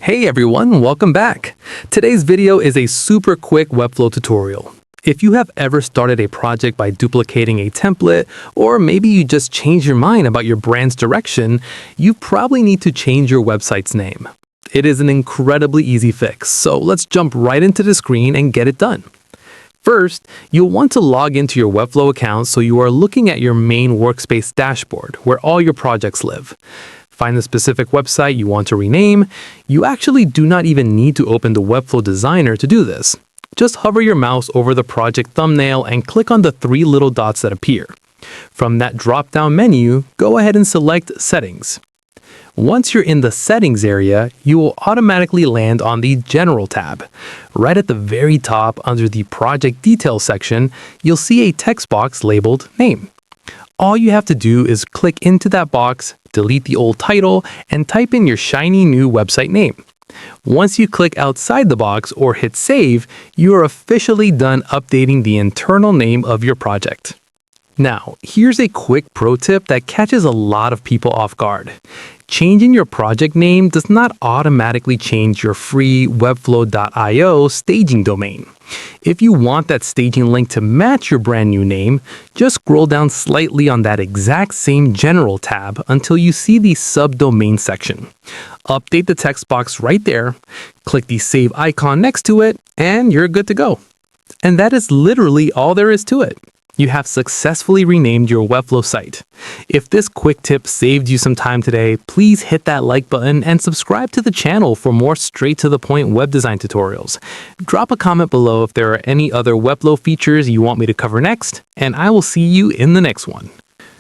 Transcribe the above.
Hey everyone, welcome back. Today's video is a super quick Webflow tutorial. If you have ever started a project by duplicating a template, or maybe you just changed your mind about your brand's direction, you probably need to change your website's name. It is an incredibly easy fix, so let's jump right into the screen and get it done. First, you'll want to log into your Webflow account so you are looking at your main workspace dashboard where all your projects live. Find the specific website you want to rename. You actually do not even need to open the Webflow designer to do this. Just hover your mouse over the project thumbnail and click on the three little dots that appear. From that drop-down menu, go ahead and select Settings. Once you're in the Settings area, you will automatically land on the General tab. Right at the very top under the Project Details section, you'll see a text box labeled Name. All you have to do is click into that box, delete the old title, and type in your shiny new website name. Once you click outside the box or hit Save, you are officially done updating the internal name of your project. Now, here's a quick pro tip that catches a lot of people off guard. Changing your project name does not automatically change your free webflow.io staging domain. If you want that staging link to match your brand new name, just scroll down slightly on that exact same General tab until you see the subdomain section. Update the text box right there, click the Save icon next to it, and you're good to go. And that is literally all there is to it. You have successfully renamed your Webflow site. If this quick tip saved you some time today, please hit that like button and subscribe to the channel for more straight-to-the-point web design tutorials. Drop a comment below if there are any other Webflow features you want me to cover next, and I will see you in the next one.